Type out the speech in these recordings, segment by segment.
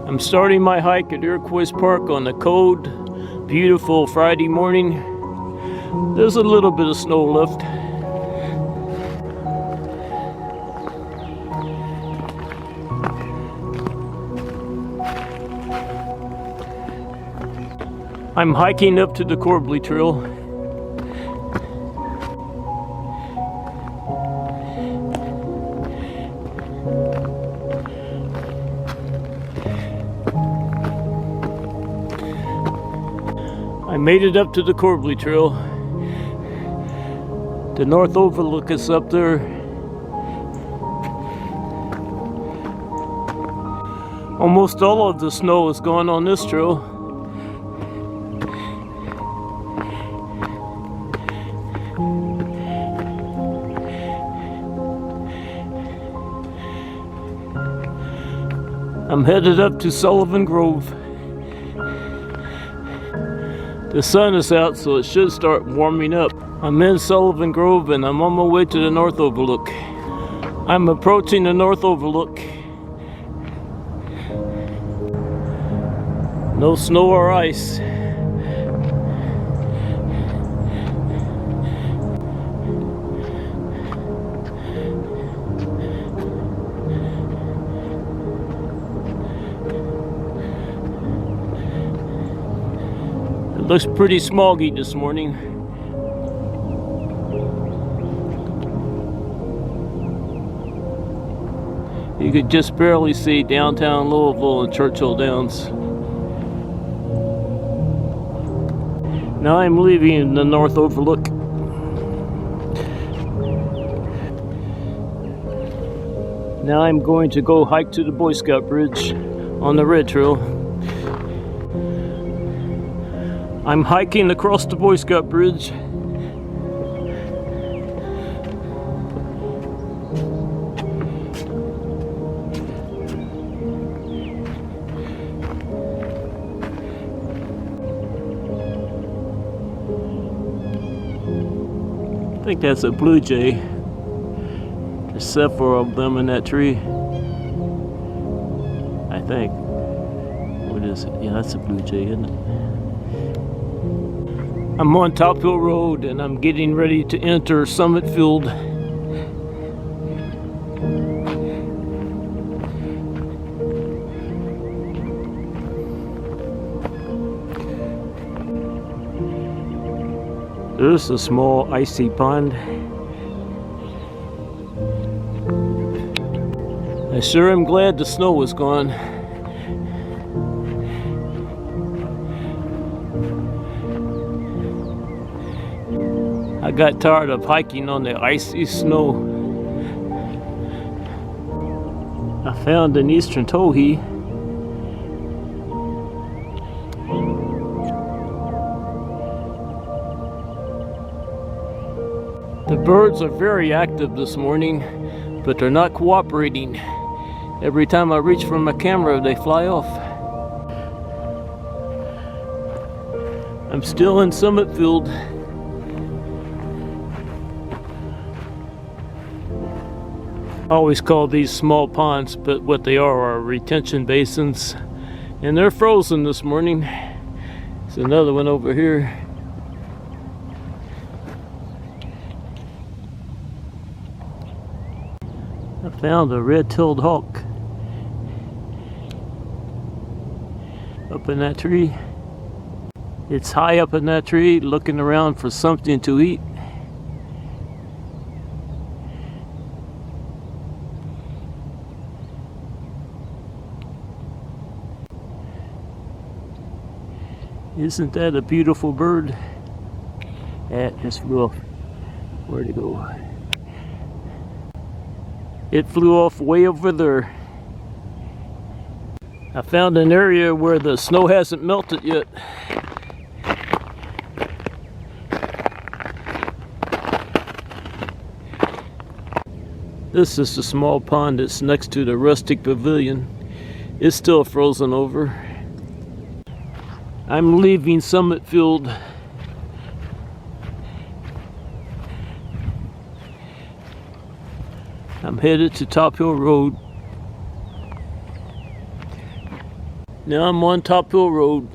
I'm starting my hike at Iroquois Park on a cold, beautiful Friday morning. There's a little bit of snow left. I'm hiking up to the Corbly Trail. I made it up to the Corbly Trail. The North Overlook is up there. Almost all of the snow is gone on this trail. I'm headed up to Sullivan Grove. The sun is out, so it should start warming up. I'm in Sullivan Grove and I'm on my way to the North Overlook. I'm approaching the North Overlook. No snow or ice. It looks pretty smoggy this morning. You could just barely see downtown Louisville and Churchill Downs. Now I'm leaving the North Overlook. Now I'm going to go hike to the Boy Scout Bridge on the Red Trail. I'm hiking across the Boy Scout Bridge. I think that's a blue jay. There's several of them in that tree. I think. What is it? Yeah, that's a blue jay, isn't it? I'm on Top Hill Road and I'm getting ready to enter Summit Field. There's a small icy pond. I sure am glad the snow is gone. I got tired of hiking on the icy snow. I found an eastern towhee. The birds are very active this morning, but they're not cooperating. Every time I reach for my camera, they fly off. I'm still in Summit Field. I always call these small ponds, but what they are retention basins. And they're frozen this morning. There's another one over here. I found a red-tailed hawk up in that tree. It's high up in that tree, looking around for something to eat. Isn't that a beautiful bird? That just flew off. Where'd it go? It flew off way over there. I found an area where the snow hasn't melted yet. This is the small pond that's next to the rustic pavilion. It's still frozen over. I'm leaving Summit Field. I'm headed to Top Hill Road. Now I'm on Top Hill Road.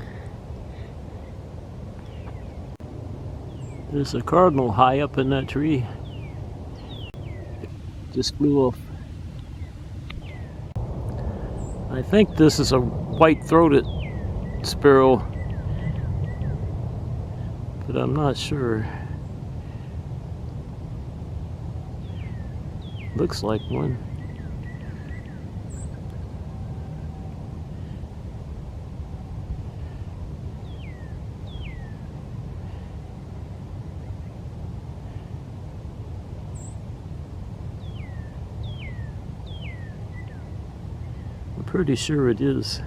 There's a cardinal high up in that tree. Just flew off. I think this is a white-throated sparrow, but I'm not sure. Looks like one. I'm pretty sure it is.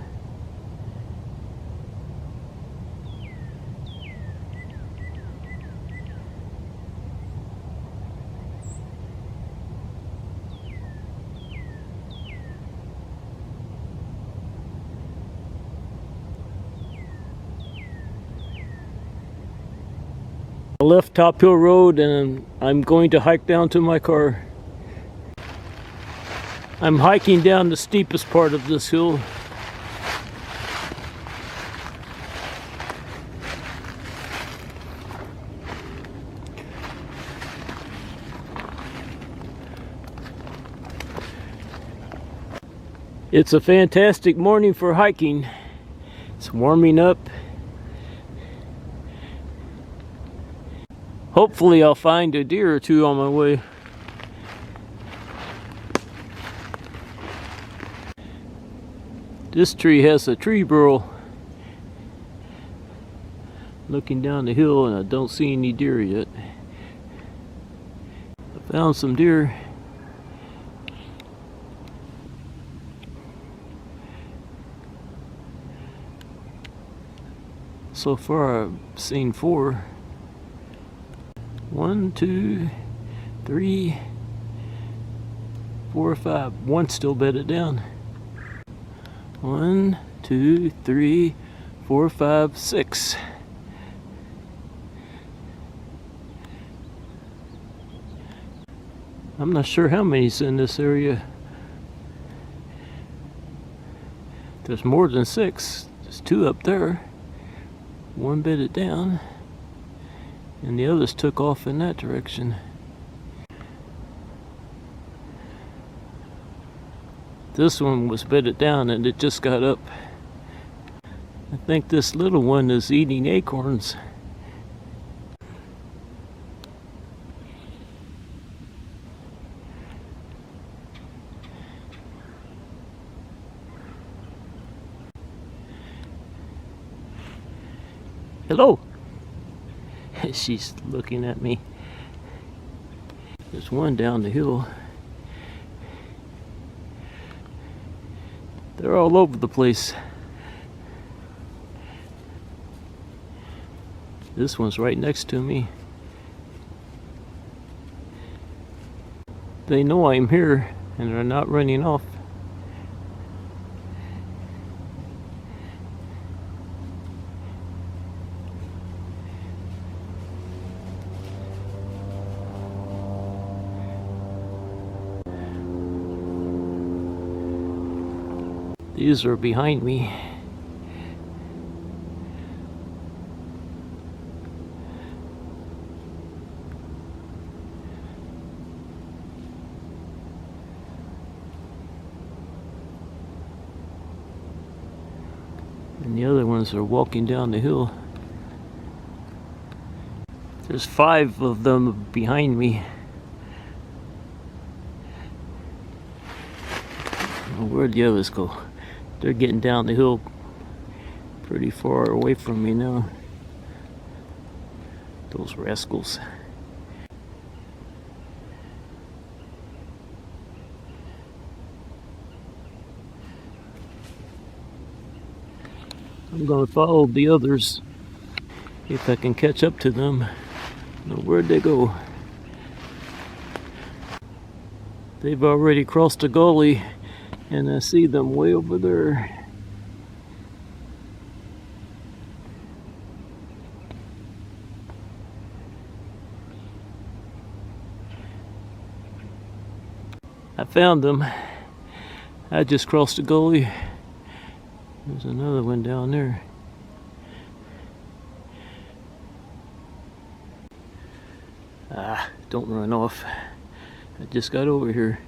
I left Top Hill Road and I'm going to hike down to my car. I'm hiking down the steepest part of this hill. It's a fantastic morning for hiking. It's warming up. Hopefully I'll find a deer or two on my way. This tree has a tree burl. Looking down the hill and I don't see any deer yet. I found some deer. So far I've seen 4. 1, 2, 3, 4, 5. One's still bedded down. 1, 2, 3, 4, 5, 6. I'm not sure how many's in this area. There's more than 6. There's 2 up there. 1 bedded down. And the others took off in that direction. This one was bedded down and it just got up. I think this little one is eating acorns. Hello. She's looking at me. There's one down the hill. They're all over the place. This one's right next to me. They know I'm here and they're not running off. These are behind me. And the other ones are walking down the hill. There's 5 of them behind me. Where'd the others go? They're getting down the hill pretty far away from me now. Those rascals. I'm gonna follow the others. If I can catch up to them. Now, where'd they go? They've already crossed the gully. And I see them way over there. I found them. I just crossed the gully. There's another one down there. Ah, don't run off. I just got over here.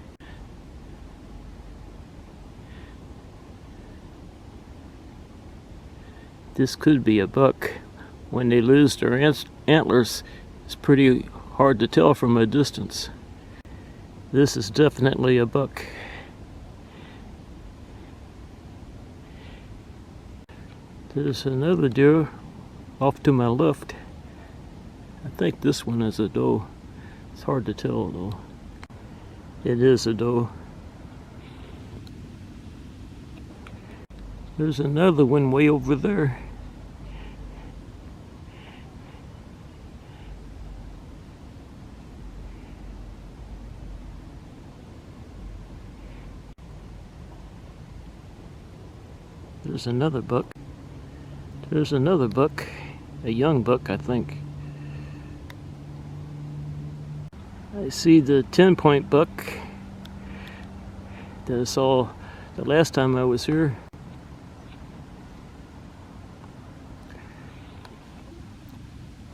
This could be a buck. When they lose their antlers, it's pretty hard to tell from a distance. This is definitely a buck. There's another deer off to my left. I think this one is a doe. It's hard to tell though. It is a doe. There's another one way over there. There's another buck. There's another buck. A young buck, I think. I see the 10-point buck that I saw the last time I was here.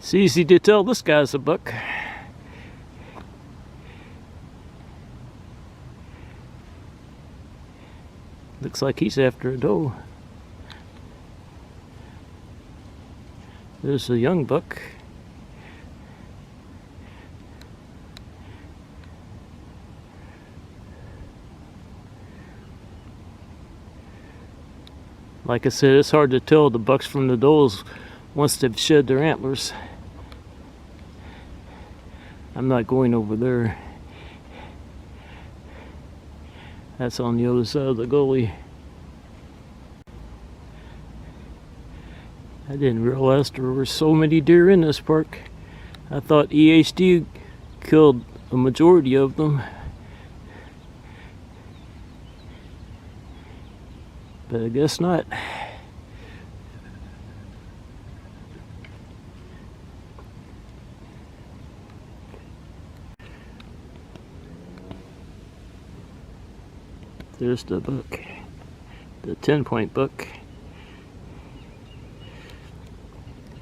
It's easy to tell this guy's a buck. Looks like he's after a doe. There's a young buck. Like I said, it's hard to tell the bucks from the does once they've shed their antlers. I'm not going over there. That's on the other side of the gully. I didn't realize there were so many deer in this park. I thought EHD killed a majority of them. But I guess not. There's the buck. The 10-point buck.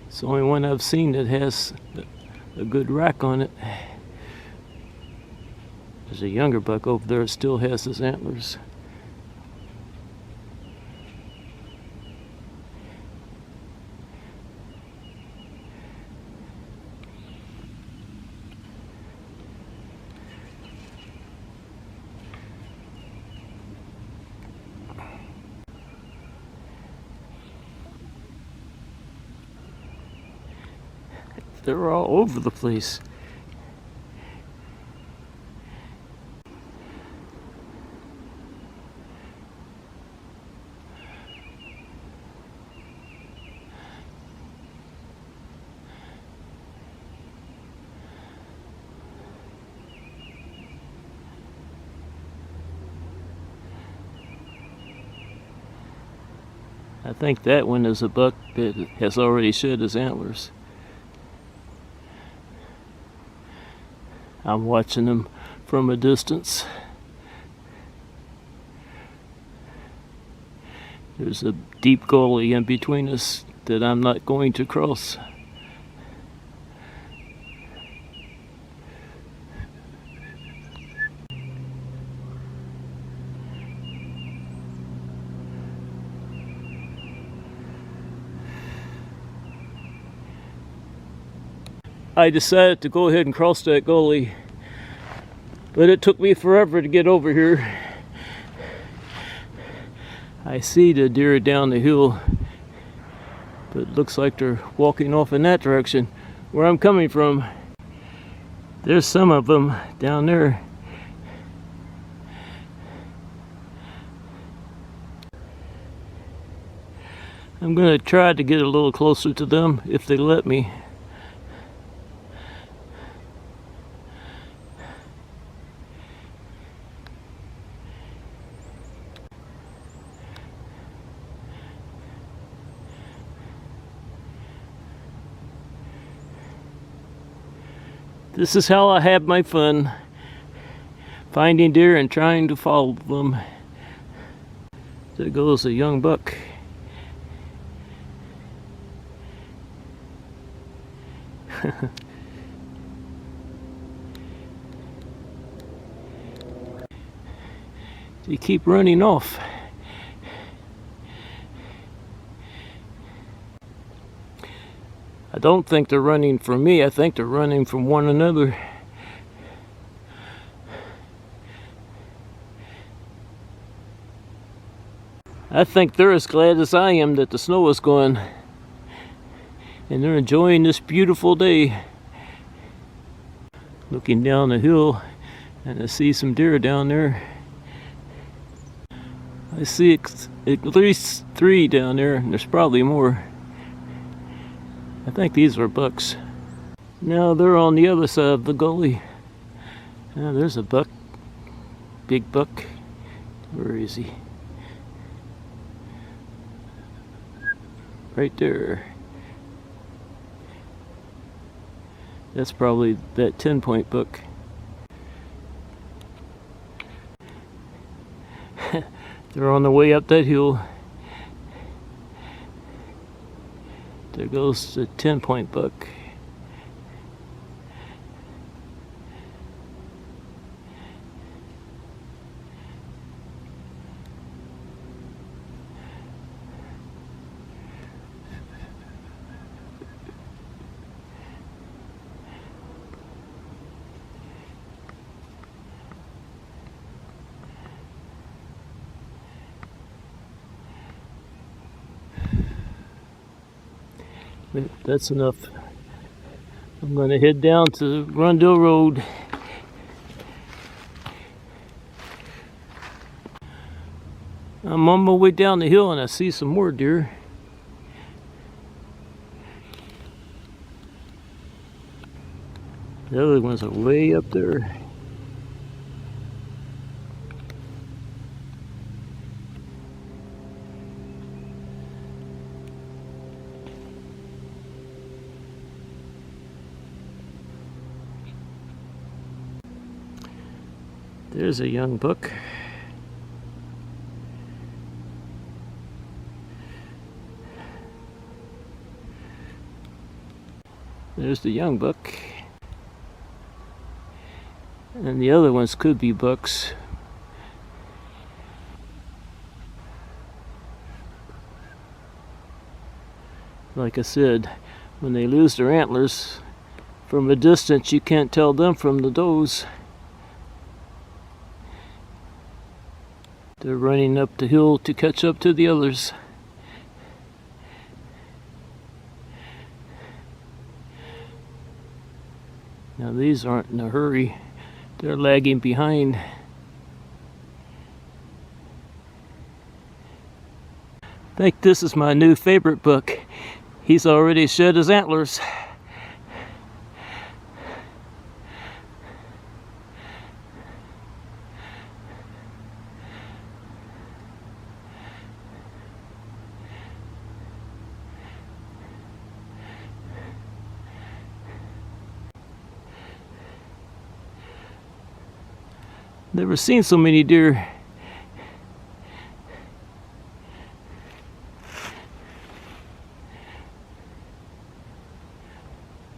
It's the only one I've seen that has a good rack on it. There's a younger buck over there that still has his antlers. They're all over the place. I think that one is a buck that has already shed his antlers. I'm watching them from a distance. There's a deep gully in between us that I'm not going to cross. I decided to go ahead and cross that gully, but it took me forever to get over here. I see the deer down the hill, but it looks like they're walking off in that direction where I'm coming from. There's some of them down there. I'm gonna try to get a little closer to them if they let me. This is how I have my fun, finding deer and trying to follow them. There goes a young buck. They keep running off. I don't think they're running from me. I think they're running from one another. I think they're as glad as I am that the snow is gone. And they're enjoying this beautiful day. Looking down the hill, and I see some deer down there. I see at least 3 down there, and there's probably more. I think these are bucks. Now they're on the other side of the gully. Now there's a buck. Big buck. Where is he? Right there. That's probably that 10-point buck. They're on the way up that hill. There goes the 10-point buck. That's enough. I'm going to head down to Rundle Road. I'm on my way down the hill and I see some more deer. The other ones are way up there. There's a young buck. There's the young buck. And the other ones could be bucks. Like I said, when they lose their antlers, from a distance you can't tell them from the does. They're running up the hill to catch up to the others. Now these aren't in a hurry. They're lagging behind. I think this is my new favorite buck. He's already shed his antlers. Never seen so many deer.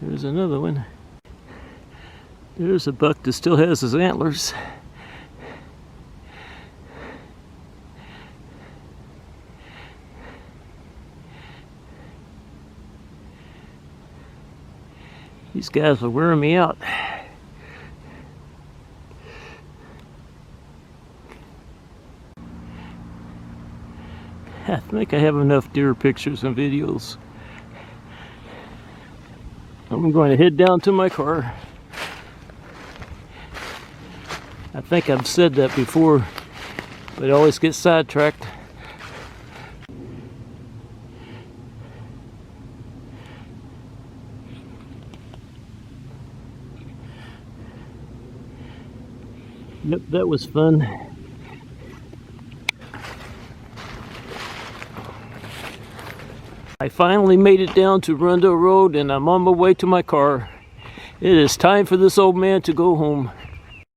There's another one. There's a buck that still has his antlers. These guys are wearing me out. I think I have enough deer pictures and videos. I'm going to head down to my car. I think I've said that before, but I always get sidetracked. Yep, that was fun. I finally made it down to Rundle Road and I'm on my way to my car. It is time for this old man to go home.